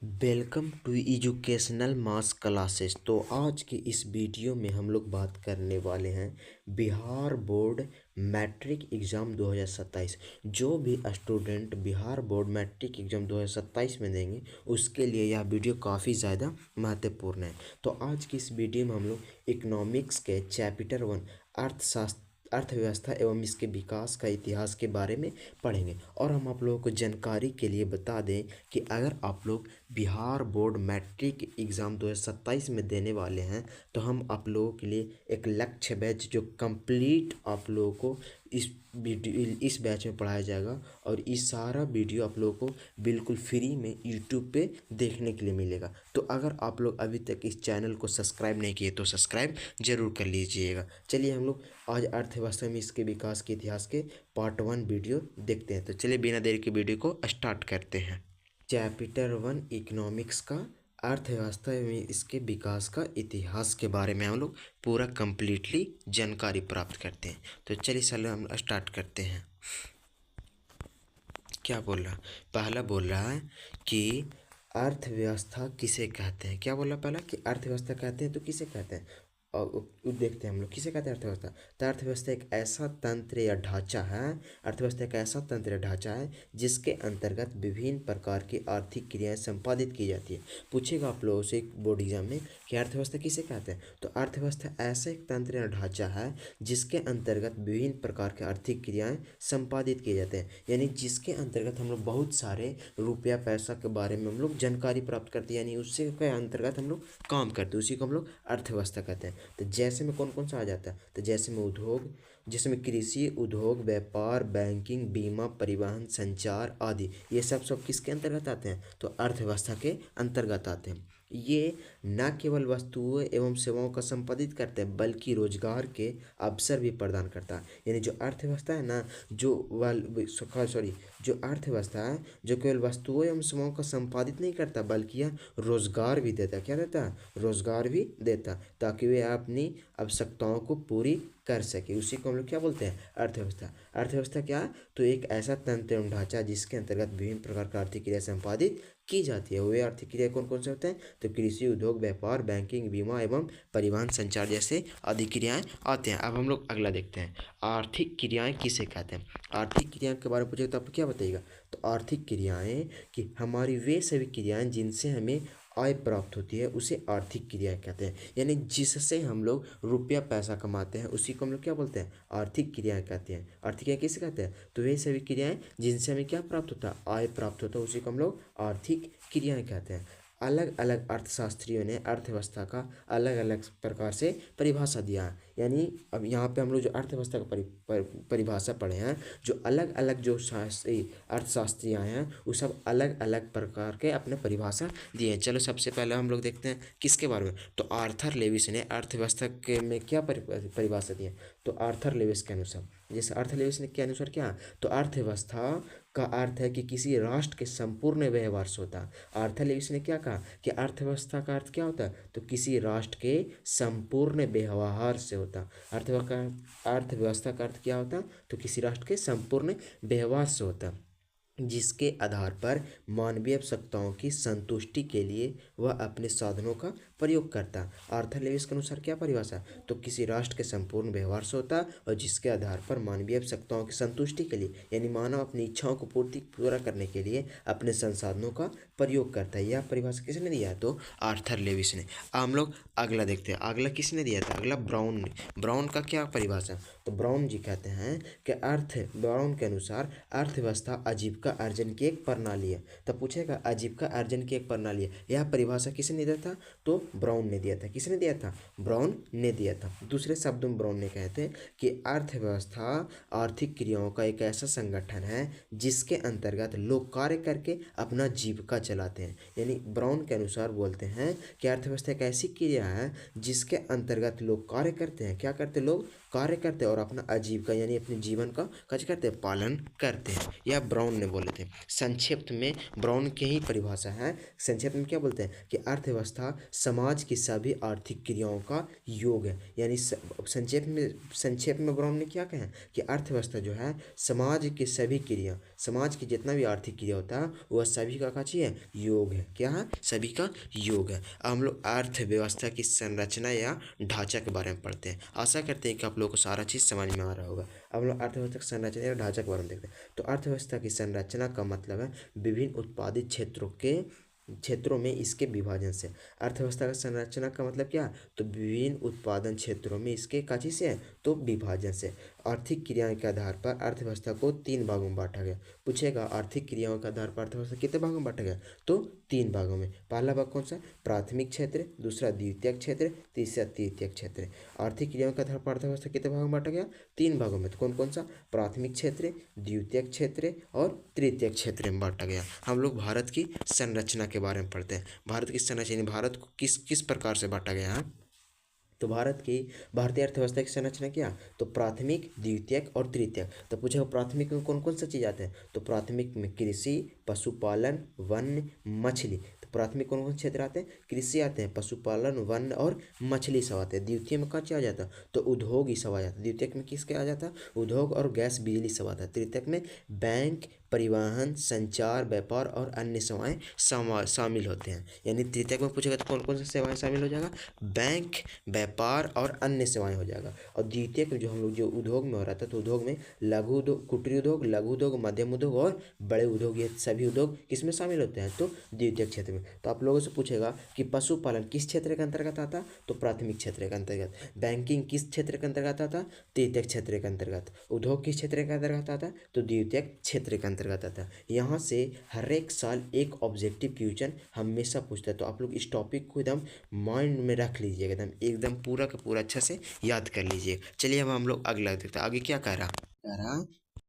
Welcome to educational mass classes. तो आज की इस वीडियो में हम लोग बात करने वाले हैं बिहार बोर्ड मैट्रिक एग्ज़ाम 2027। जो भी student Bihar board matric exam 2027 में देंगे उसके लिए यह वीडियो काफ़ी ज़्यादा महत्वपूर्ण है। तो आज की इस वीडियो में हम लोग इकोनॉमिक्स के चैप्टर 1 अर्थव्यवस्था एवं इसके विकास का इतिहास के बारे में पढ़ेंगे। और हम आप लोगों को जानकारी के लिए बता दें कि अगर आप लोग बिहार बोर्ड मैट्रिक एग्ज़ाम 2027 में देने वाले हैं तो हम आप लोगों के लिए एक लक्ष्य बैच जो कंप्लीट आप लोगों को इस बैच में पढ़ाया जाएगा। और इस सारा वीडियो आप लोगों को बिल्कुल फ्री में यूट्यूब पे देखने के लिए मिलेगा। तो अगर आप लोग अभी तक इस चैनल को सब्सक्राइब नहीं किए तो सब्सक्राइब जरूर कर लीजिएगा। चलिए हम लोग आज अर्थव्यवस्था में इसके विकास के इतिहास के पार्ट 1 वीडियो देखते हैं। तो चलिए बिना देरी के वीडियो को स्टार्ट करते हैं। चैप्टर 1 इकोनॉमिक्स का अर्थव्यवस्था में इसके विकास का इतिहास के बारे में हम लोग पूरा कंप्लीटली जानकारी प्राप्त करते हैं। तो चलिए चलो हम स्टार्ट करते हैं। क्या बोल रहा, पहला बोल रहा है कि अर्थव्यवस्था किसे कहते हैं। क्या बोल रहा पहला कि अर्थव्यवस्था कहते हैं तो किसे कहते हैं। और देखते हैं हम लोग किसे कहते हैं अर्थव्यवस्था। तो अर्थव्यवस्था एक ऐसा तंत्र या ढांचा है। अर्थव्यवस्था एक ऐसा तंत्र या ढांचा है जिसके अंतर्गत विभिन्न प्रकार की आर्थिक क्रियाएं संपादित की जाती है। पूछेगा आप लोगों से बोर्ड एग्जाम में कि अर्थव्यवस्था किसे कहते हैं। तो अर्थव्यवस्था ऐसा एक तंत्र या ढांचा है जिसके अंतर्गत विभिन्न प्रकार के आर्थिक क्रियाएं संपादित किए जाते हैं। यानी जिसके अंतर्गत हम लोग बहुत सारे रुपया पैसा के बारे में हम लोग जानकारी प्राप्त करते हैं। यानी उससे के अंतर्गत हम लोग काम करते हैं, उसी को हम लोग अर्थव्यवस्था कहते हैं। तो जैसे में कौन कौन सा आ जाता है। तो जैसे में उद्योग, जिसमें कृषि, उद्योग, व्यापार, बैंकिंग, बीमा, परिवहन, संचार आदि, ये सब किसके अंतर्गत आते हैं। तो अर्थव्यवस्था के अंतर्गत आते हैं। ये न केवल वस्तुओं एवं सेवाओं का संपादित करते हैं बल्कि रोजगार के अवसर भी प्रदान करता है। यानी जो अर्थव्यवस्था है ना, जो अर्थव्यवस्था है जो केवल वस्तुओं एवं सेवाओं का संपादित नहीं करता बल्कि यह रोजगार भी देता है। क्या देता है, रोजगार भी देता, ताकि वे अपनी आवश्यकताओं को पूरी कर सके। उसी को हम लोग क्या बोलते हैं, अर्थव्यवस्था। अर्थव्यवस्था क्या, तो एक ऐसा तंत्र एवं ढांचा जिसके अंतर्गत विभिन्न प्रकार की आर्थिक क्रिया संपादित की जाती है। वे आर्थिक क्रिया कौन कौन से होते हैं। तो कृषि, उद्योग, व्यापार, बैंकिंग, बीमा एवं परिवहन, संचार जैसे आदि क्रियाएं आते हैं। अब हम लोग अगला देखते हैं, आर्थिक क्रियाएं किसे कहते हैं। आर्थिक क्रियाओं के बारे में पूछेगा तो आप क्या बताइएगा। तो आर्थिक क्रियाएं कि हमारी वे सभी क्रियाएं जिनसे हमें आय प्राप्त होती है उसे आर्थिक क्रिया कहते हैं। यानी जिससे हम लोग रुपया पैसा कमाते हैं उसी को हम लोग क्या बोलते हैं, आर्थिक क्रियाएं कहते हैं। आर्थिक क्रिया किसे कहते हैं, तो वे सभी क्रियाएं जिनसे हमें क्या प्राप्त होता है, आय प्राप्त होता है, उसी को हम लोग आर्थिक क्रियाएं कहते हैं। अलग अलग अर्थशास्त्रियों ने अर्थव्यवस्था का अलग अलग प्रकार से परिभाषा दिया है। यानी अब यहाँ पे हम लोग जो अर्थव्यवस्था का परिभाषा पढ़े हैं, जो अलग अलग जो शास्त्री अर्थशास्त्री आए हैं वो सब अलग अलग प्रकार के अपने परिभाषा दिए हैं। चलो सबसे पहले हम लोग देखते हैं किसके बारे में। तो आर्थर लेविस ने अर्थव्यवस्था के में क्या परिभाषा दी है। तो आर्थर लेविस के अनुसार, जैसे आर्थर लेविस ने के अनुसार क्या, तो अर्थव्यवस्था का अर्थ है कि किसी राष्ट्र के संपूर्ण व्यवहार से होता है। आर्थर लेविस ने क्या कहा कि अर्थव्यवस्था का अर्थ क्या होता है, तो किसी राष्ट्र के संपूर्ण व्यवहार से होता है। अर्थव्यवस्था का अर्थ क्या होता है, तो किसी राष्ट्र के संपूर्ण व्यवहार से होता है जिसके आधार पर मानवीय आवश्यकताओं की संतुष्टि के लिए वह अपने साधनों का प्रयोग करता है। आर्थर लेविस के अनुसार क्या परिभाषा, तो किसी राष्ट्र के संपूर्ण व्यवहार से होता है और जिसके आधार पर मानवीय आवश्यकताओं की संतुष्टि के लिए, यानी मानव अपनी इच्छाओं को पूरा करने के लिए अपने संसाधनों का प्रयोग करता है। यह परिभाषा किसने दिया है, तो आर्थर लेविस ने। हम लोग अगला देखते हैं, अगला किसने दिया था, अगला ब्राउन ने। ब्राउन का क्या परिभाषा, तो ब्राउन जी कहते हैं कि ब्राउन के अनुसार अर्थव्यवस्था आजीविका अर्जन की एक प्रणाली है। तब पूछेगा आजीविका अर्जन की एक प्रणाली है, यह परिभाषा किसने दिया था, तो ब्राउन ने दिया था। किसने दिया था, ब्राउन ने दिया था। दूसरे शब्दों में ब्राउन ने कहते हैं कि अर्थव्यवस्था आर्थिक क्रियाओं का एक ऐसा संगठन है जिसके अंतर्गत लोग कार्य करके अपना जीविका चलाते हैं। यानी ब्राउन के अनुसार बोलते हैं कि अर्थव्यवस्था एक ऐसी क्रिया है जिसके अंतर्गत लोग कार्य करते हैं। क्या करते, लोग कार्य करते हैं और अपना आजीविका यानी अपने जीवन का कार्य करते हैं, पालन करते हैं। यह ब्राउन ने बोले थे। संक्षिप्त में ब्राउन की ही परिभाषा है। संक्षिप्त में क्या बोलते हैं कि अर्थव्यवस्था समाज की सभी आर्थिक क्रियाओं का योग है। यानी संक्षेप में ब्राउन ने क्या कहा कि अर्थव्यवस्था जो है समाज की सभी क्रिया, समाज की जितना भी आर्थिक क्रिया होता है वह सभी का है योग है। क्या है? सभी का योग है। अब हम लोग अर्थव्यवस्था की संरचना या ढांचा के बारे में पढ़ते हैं। आशा करते हैं कि आप लोगों को सारा चीज़ समझ में आ रहा होगा। अब हम लोग अर्थव्यवस्था की संरचना या ढांचा के बारे में देखते हैं। तो अर्थव्यवस्था की संरचना का मतलब है विभिन्न उत्पादित क्षेत्रों में इसके विभाजन से। अर्थव्यवस्था का संरचना का मतलब क्या? तो विभिन्न उत्पादन क्षेत्रों में इसके काची से है तो विभाजन से। आर्थिक क्रियाओं के आधार पर अर्थव्यवस्था को 3 भागों में बांटा गया। पूछेगा आर्थिक क्रियाओं के आधार पर अर्थव्यवस्था कितने भागों में बांटा गया? तो 3 भागों में। पहला भाग कौन सा? प्राथमिक क्षेत्र, दूसरा द्वितीयक क्षेत्र, तीसरा तृतीयक क्षेत्र। आर्थिक क्रियाओं के आधार पर अर्थव्यवस्था कितने भागों में बांटा गया? 3 भागों में। तो कौन कौन सा? प्राथमिक क्षेत्र, द्वितीयक क्षेत्र और तृतीयक क्षेत्र में बांटा गया। हम लोग भारत की संरचना के बारे में पढ़ते हैं। भारत की संरचना, भारत को किस किस प्रकार से बांटा गया है? तो भारतीय अर्थव्यवस्था की संरचना क्या? तो प्राथमिक, द्वितीयक और तृतीयक। तो पूछे प्राथमिक में कौन कौन सा चीज़ आते हैं? तो प्राथमिक में कृषि, पशुपालन, वन, मछली। तो प्राथमिक कौन कौन क्षेत्र आते हैं? कृषि आते हैं, पशुपालन, वन और मछली सब आते हैं। द्वितीय में क्या आ जाता है? तो उद्योग ही सब आ जाता है। द्वितीयक में किसके आ जाता है? उद्योग और गैस बिजली सब आता है। तृतीयक में बैंक, परिवहन, संचार, व्यापार और अन्य सेवाएं शामिल होते हैं। यानी तृतीयक में पूछेगा तो कौन कौन सी सेवाएं शामिल हो जाएगा? बैंक, व्यापार और अन्य सेवाएं हो जाएगा। और द्वितीयक में जो हम लोग जो उद्योग में हो रहा था, तो उद्योग में लघु उद्योग, कुटीर उद्योग, लघु उद्योग, मध्यम उद्योग और बड़े उद्योग, ये सभी उद्योग किसमें शामिल होते हैं? तो द्वितीयक क्षेत्र में। तो आप लोगों से पूछेगा कि पशुपालन किस क्षेत्र के अंतर्गत आता है? तो प्राथमिक क्षेत्र के अंतर्गत। बैंकिंग किस क्षेत्र के अंतर्गत आता है? तृतीयक क्षेत्र के अंतर्गत। उद्योग किस क्षेत्र के अंतर्गत आता है? तो द्वितीयक क्षेत्र के अंतर्गत आता है। यहाँ से हर एक साल एक ऑब्जेक्टिव क्वेश्चन हमेशा पूछता है। तो आप लोग इस टॉपिक को एकदम माइंड में रख लीजिएगा, एकदम पूरा का पूरा अच्छा से याद कर लीजिए। चलिए अब हम लोग अगला देखते हैं। आगे क्या कह रहा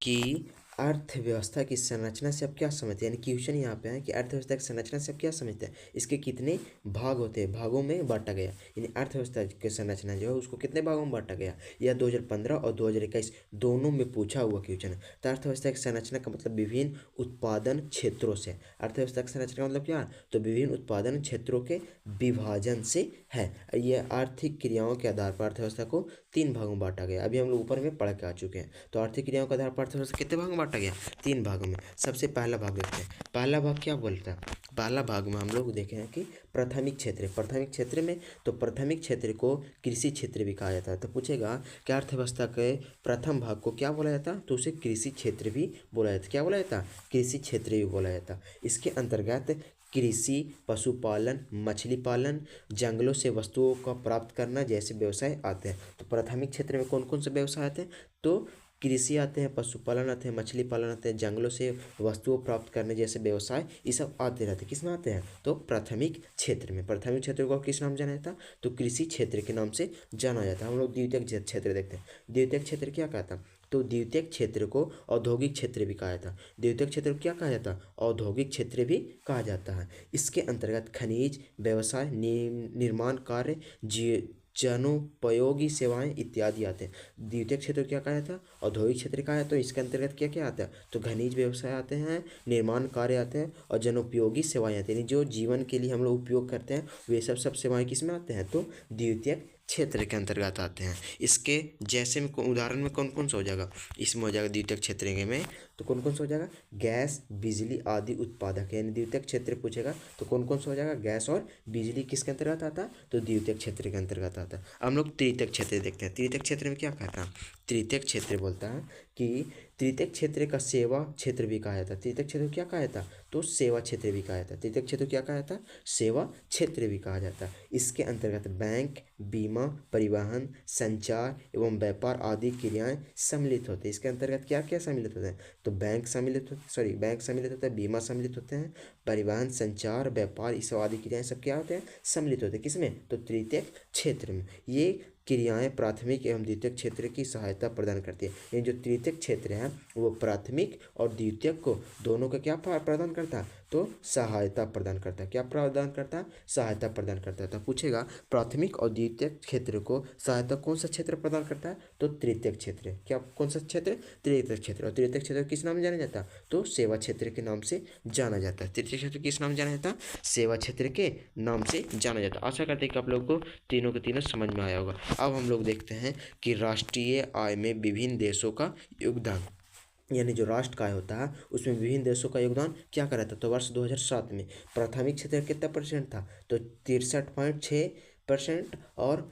कि अर्थव्यवस्था की संरचना से आप क्या समझते हैं? यानी क्वेश्चन यहाँ पे है कि अर्थव्यवस्था की संरचना से आप क्या समझते हैं? इसके कितने भाग होते हैं? भागों में बांटा गया। यानी अर्थव्यवस्था की संरचना जो है उसको कितने भागों में बांटा गया? यह 2015 और 2021 दोनों में पूछा हुआ क्वेश्चन है। तो अर्थव्यवस्था की संरचना का मतलब विभिन्न उत्पादन क्षेत्रों से। अर्थव्यवस्था की संरचना का मतलब क्या? तो विभिन्न उत्पादन क्षेत्रों के विभाजन से है। यह आर्थिक क्रियाओं के आधार पर अर्थव्यवस्था को 3 भागों में बांटा गया। अभी हम लोग ऊपर में पढ़ के आ चुके हैं। तो आर्थिक क्रियाओं के आधार पर अर्थव्यवस्था कितने भागों में बांटा गया? 3 भागों में। सबसे पहला भाग देखते हैं। पहला भाग क्या बोलता है? पहला भाग में हम लोग देखे हैं कि प्राथमिक क्षेत्र। प्राथमिक क्षेत्र में तो प्राथमिक क्षेत्र को कृषि क्षेत्र भी कहा जाता है। तो पूछेगा कि अर्थव्यवस्था के प्रथम भाग को क्या बोला जाता? तो उसे कृषि क्षेत्र भी बोला जाता। क्या बोला जाता? कृषि क्षेत्र भी बोला जाता। इसके अंतर्गत कृषि, पशुपालन, मछली पालन, जंगलों से वस्तुओं का प्राप्त करना जैसे व्यवसाय आते हैं। तो प्राथमिक क्षेत्र में कौन कौन से व्यवसाय आते हैं? तो कृषि आते हैं, पशुपालन आते हैं, मछली पालन आते हैं, जंगलों से वस्तुओं प्राप्त करने जैसे व्यवसाय, ये सब आते रहते हैं। किस में आते हैं? तो प्राथमिक क्षेत्र में। प्राथमिक क्षेत्र को किस नाम जाना जाता? तो कृषि क्षेत्र के नाम से जाना जाता है। हम लोग द्वितीयक क्षेत्र देखते हैं। द्वितीयक क्षेत्र क्या कहता? तो द्वितीयक क्षेत्र को औद्योगिक क्षेत्र भी कहा जाता है। द्वितीयक क्षेत्र को क्या कहा जाता है? औद्योगिक क्षेत्र भी कहा जाता है। इसके अंतर्गत खनिज व्यवसाय, निर्माण कार्य, जनोपयोगी सेवाएं इत्यादि आते हैं। द्वितीयक क्षेत्र क्या कहा जाता है? औद्योगिक क्षेत्र कहा जाता है। तो इसके अंतर्गत क्या क्या आता है? तो खनिज व्यवसाय आते हैं, निर्माण कार्य आते हैं और जनोपयोगी सेवाएं आती हैं। जो जीवन के लिए हम लोग उपयोग करते हैं वे सब सेवाएं किस में आते हैं? तो द्वितीयक क्षेत्र के अंतर्गत आते हैं। इसके जैसे में उदाहरण में कौन कौन सा हो जाएगा? इसमें हो जाएगा द्वितीयक क्षेत्र में तो कौन कौन सा हो जाएगा? गैस, बिजली आदि उत्पादक। यानी द्वितीयक क्षेत्र पूछेगा तो कौन कौन सा हो जाएगा? गैस और बिजली किसके अंतर्गत आता है? तो द्वितीयक क्षेत्र के अंतर्गत आता है। हम लोग तृतीयक क्षेत्र देखते हैं। तृतीयक क्षेत्र में क्या कहता है? तृतीयक क्षेत्र बोलता है कि तृतीयक क्षेत्र का सेवा क्षेत्र भी कहा जाता है। तृतीयक क्षेत्र को क्या कहा जाता है? तो सेवा क्षेत्र भी कहा जाता है। तृतीयक क्षेत्र को क्या कहा जाता है? सेवा क्षेत्र भी कहा जाता है। इसके अंतर्गत बैंक, बीमा, परिवहन, संचार एवं व्यापार आदि क्रियाएं सम्मिलित होते हैं। इसके अंतर्गत क्या क्या सम्मिलित होते हैं? तो बैंक सम्मिलित होता है, बीमा सम्मिलित होते हैं, परिवहन, संचार, व्यापार, इस सब आदि क्रियाएं सब क्या होते हैं? सम्मिलित होते हैं। किसमें? तो तृतीयक क्षेत्र में। ये क्रियाएं प्राथमिक एवं द्वितीयक क्षेत्र की सहायता प्रदान करती है। ये जो तृतीयक क्षेत्र है वो प्राथमिक और द्वितीयक को दोनों का क्या प्रदान करता है, तो सहायता प्रदान करता है। क्या प्रदान करता है, सहायता प्रदान करता है। तो पूछेगा प्राथमिक और द्वितीयक क्षेत्र को सहायता कौन सा क्षेत्र प्रदान करता है, तो तृतीयक क्षेत्र। क्या कौन सा क्षेत्र, तृतीयक क्षेत्र। और तृतीयक क्षेत्र किस नाम से जाना जाता है, तो सेवा क्षेत्र के नाम से जाना जाता है। तृतीय क्षेत्र किस नाम से जाना जाता है, सेवा क्षेत्र के नाम से जाना जाता है। आशा करते हैं कि आप लोगों को तीनों के तीनों समझ में आया होगा। अब हम लोग देखते हैं कि राष्ट्रीय आय में विभिन्न देशों का योगदान, यानी जो राष्ट्र का आय होता है उसमें विभिन्न देशों का योगदान क्या कर रहा था। तो वर्ष 2007 में प्राथमिक क्षेत्र कितना परसेंट था, तो 63.6% और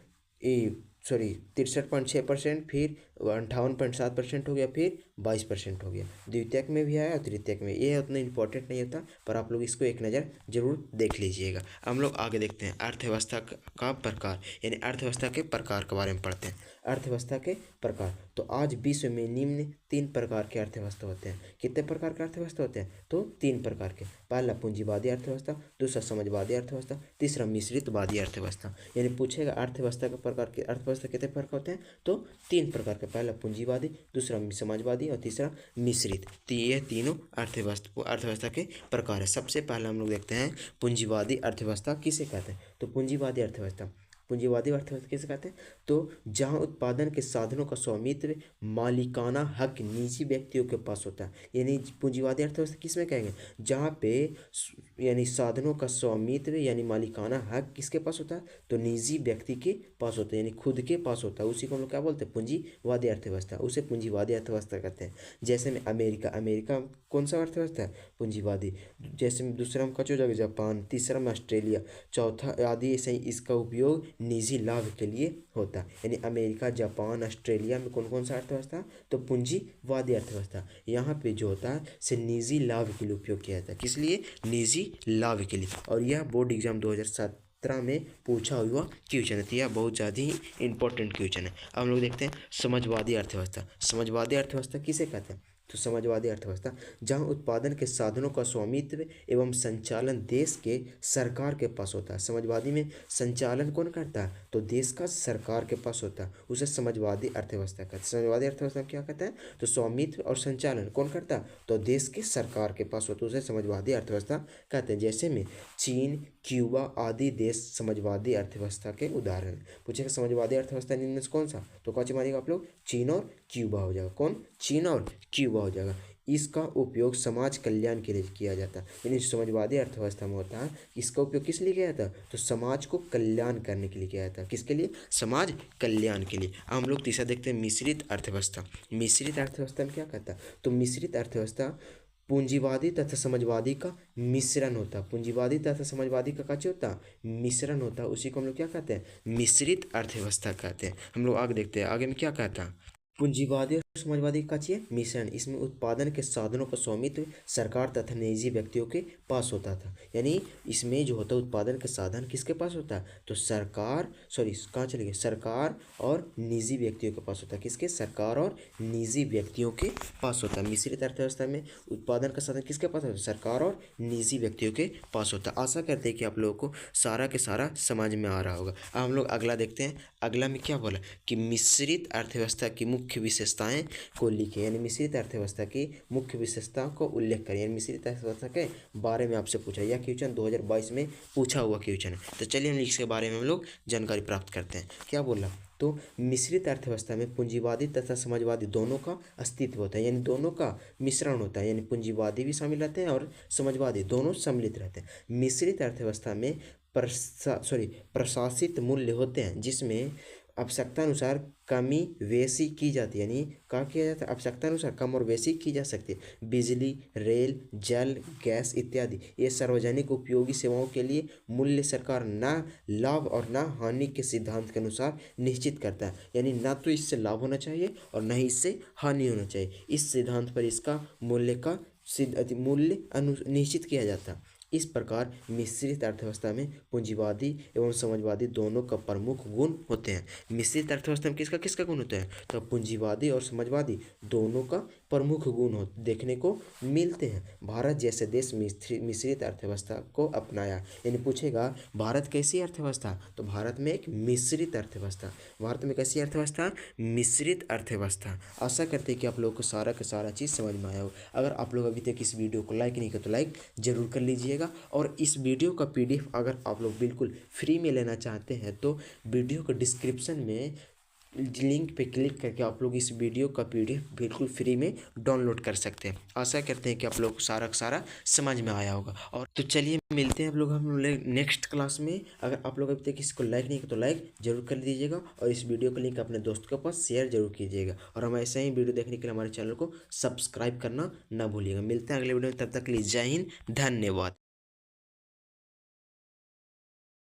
63.6%, फिर 58.7% हो गया, फिर 22% हो गया। द्वितीयक में भी आया और तृतीयक में। ये उतना इंपॉर्टेंट नहीं होता, पर आप लोग इसको एक नज़र जरूर देख लीजिएगा। हम लोग आगे देखते हैं अर्थव्यवस्था का प्रकार, यानी अर्थव्यवस्था के प्रकार के बारे में पढ़ते हैं। अर्थव्यवस्था के प्रकार, तो आज विश्व में निम्न 3 प्रकार के अर्थव्यवस्था होते हैं। कितने प्रकार के अर्थव्यवस्था होते हैं, तो 3 प्रकार के। पहला पूंजीवादी अर्थव्यवस्था, दूसरा समाजवादी अर्थव्यवस्था, तीसरा मिश्रितवादी अर्थव्यवस्था। यानी पूछेगा अर्थव्यवस्था के प्रकार के, अर्थव्यवस्था कितने प्रकार होते हैं, तो 3 प्रकार के। पहला पूंजीवादी, दूसरा समाजवादी और तीसरा मिश्रित। तो ये तीनों अर्थव्यवस्था के प्रकार है। सबसे पहला हम लोग देखते हैं पूंजीवादी अर्थव्यवस्था किसे कहते हैं। तो पूंजीवादी अर्थव्यवस्था किसे कहते हैं, तो जहां उत्पादन के साधनों का स्वामित्व मालिकाना हक निजी व्यक्तियों के पास होता है। यानी पूंजीवादी अर्थव्यवस्था किसमें कहेंगे, जहां पे यानी साधनों का स्वामित्व यानी मालिकाना हक किसके पास होता है, तो निजी व्यक्ति के पास होता है, यानी खुद के पास होता है। उसी को हम लोग क्या बोलते हैं, पूंजीवादी अर्थव्यवस्था। उसे पूंजीवादी अर्थव्यवस्था कहते हैं। जैसे में अमेरिका कौन सा अर्थव्यवस्था है, पूंजीवादी। जैसे में दूसरा में कचो जाएगा जापान, तीसरा में ऑस्ट्रेलिया, चौथा आदि ऐसे ही इसका उपयोग निजी लाभ के लिए होता है। यानी अमेरिका, जापान, ऑस्ट्रेलिया में कौन कौन सा अर्थव्यवस्था, तो पूंजीवादी अर्थव्यवस्था। यहाँ पे जो होता है से निजी लाभ के लिए उपयोग किया जाता है। किस लिए, निजी लाभ के लिए। और यह बोर्ड एग्जाम 2017 में पूछा हुआ क्वेश्चन है। तो यह बहुत ज़्यादा ही इंपॉर्टेंट क्वेश्चन है। अब हम लोग देखते हैं समाजवादी अर्थव्यवस्था। समाजवादी अर्थव्यवस्था किसे कहते हैं, तो समाजवादी अर्थव्यवस्था जहां उत्पादन के साधनों का स्वामित्व एवं संचालन देश के सरकार के पास होता है। समाजवादी में संचालन कौन करता है, तो देश का सरकार के पास होता है। उसे समाजवादी अर्थव्यवस्था कहते हैं। समाजवादी अर्थव्यवस्था क्या कहते हैं, तो स्वामित्व और संचालन कौन करता है, तो देश के सरकार के पास होता है। उसे समाजवादी अर्थव्यवस्था कहते हैं। जैसे में चीन, क्यूबा आदि देश समाजवादी अर्थव्यवस्था के उदाहरण। पूछेगा समाजवादी अर्थव्यवस्था निम्न में से कौन सा, तो कौन सी मानिएगा आप लोग, चीन और क्यूबा हो जाएगा। कौन, चीन और क्यूबा हो जाएगा। इसका उपयोग समाज कल्याण के लिए किया जाता है। यानी समाजवादी अर्थव्यवस्था में होता है, इसका उपयोग किस लिए किया जाता है, तो समाज को कल्याण करने के लिए किया जाता है। किसके लिए, समाज कल्याण के लिए। अब हम लोग तीसरा देखते हैं मिश्रित अर्थव्यवस्था। मिश्रित अर्थव्यवस्था में क्या कहता है, तो मिश्रित अर्थव्यवस्था पूंजीवादी तथा समाजवादी का मिश्रण होता है। पूंजीवादी तथा समाजवादी का क्या होता है, मिश्रण होता है। उसी को हम लोग क्या कहते हैं, मिश्रित अर्थव्यवस्था कहते हैं। हम लोग आगे देखते हैं, आगे में क्या कहता है, पूंजीवादी और समाजवादी का चाहिए मिश्रण। इसमें उत्पादन के साधनों का स्वामित्व सरकार तथा निजी व्यक्तियों के पास होता था। यानी इसमें जो होता है उत्पादन के साधन किसके पास होता है, तो सरकार कहाँ चले गए, सरकार और निजी व्यक्तियों के पास होता है। किसके, सरकार और निजी व्यक्तियों के पास होता है। मिश्रित अर्थव्यवस्था में उत्पादन का साधन किसके पास होता है, सरकार और निजी व्यक्तियों के पास होता है। आशा करते हैं कि आप लोगों को सारा के सारा समझ में आ रहा होगा। अब हम लोग अगला देखते हैं। अगला में क्या बोला कि मिश्रित अर्थव्यवस्था की मुख्य विशेषताएं को लिखे, यानी मिश्रित अर्थव्यवस्था की मुख्य विशेषताओं को उल्लेख करें। यानी मिश्रित अर्थव्यवस्था के बारे में आपसे पूछा, यह क्वेश्चन 2022 में पूछा हुआ क्वेश्चन है। तो चलिए हम इसके बारे में हम लोग जानकारी प्राप्त करते हैं। क्या बोला, तो मिश्रित अर्थव्यवस्था में पूंजीवादी तथा समाजवादी दोनों का अस्तित्व होता है। यानी दोनों का मिश्रण होता है। यानी पूंजीवादी भी शामिल रहते हैं और समाजवादी, दोनों सम्मिलित रहते हैं। मिश्रित अर्थव्यवस्था में प्रशासित मूल्य होते हैं, जिसमें आवश्यकता अनुसार कमी वेशी की जाती है। यानी क्या किया जाता है, आवश्यकता अनुसार कम और वेशी की जा सकती है। बिजली, रेल, जल, गैस इत्यादि ये सार्वजनिक उपयोगी सेवाओं के लिए मूल्य सरकार न लाभ और न हानि के सिद्धांत के अनुसार निश्चित करता है। यानी ना तो इससे लाभ होना चाहिए और न ही इससे हानि होना चाहिए। इस सिद्धांत पर इसका मूल्य का मूल्य निश्चित किया जाता है। इस प्रकार मिश्रित अर्थव्यवस्था में पूंजीवादी एवं समाजवादी दोनों का प्रमुख गुण होते हैं। मिश्रित अर्थव्यवस्था में किसका किसका गुण होता है? तो पूंजीवादी और समाजवादी दोनों का प्रमुख गुण हो देखने को मिलते हैं। भारत जैसे देश मिश्रित अर्थव्यवस्था को अपनाया, यानी पूछेगा भारत कैसी अर्थव्यवस्था, तो भारत में एक मिश्रित अर्थव्यवस्था। भारत में कैसी अर्थव्यवस्था? मिश्रित अर्थव्यवस्था। आशा करते हैं कि आप लोगों को सारा का सारा चीज़ समझ में आया हो। अगर आप लोग अभी तक इस वीडियो को लाइक नहीं किया तो लाइक जरूर कर लीजिएगा, और इस वीडियो का PDF अगर आप लोग बिल्कुल फ्री में लेना चाहते हैं तो वीडियो को डिस्क्रिप्शन में लिंक पे क्लिक करके आप लोग इस वीडियो का PDF बिल्कुल फ्री में डाउनलोड कर सकते हैं। आशा करते हैं कि आप लोग को सारा का सारा समझ में आया होगा। और तो चलिए मिलते हैं आप लोग हम नेक्स्ट क्लास में। अगर आप लोग अभी तक इसको लाइक नहीं किया तो लाइक जरूर कर दीजिएगा, और इस वीडियो का लिंक अपने दोस्त के पास शेयर जरूर कीजिएगा, और हम ऐसे ही वीडियो देखने के लिए हमारे चैनल को सब्सक्राइब करना ना भूलिएगा। मिलते हैं अगले वीडियो में, तब तक के लिए जय हिंद, धन्यवाद।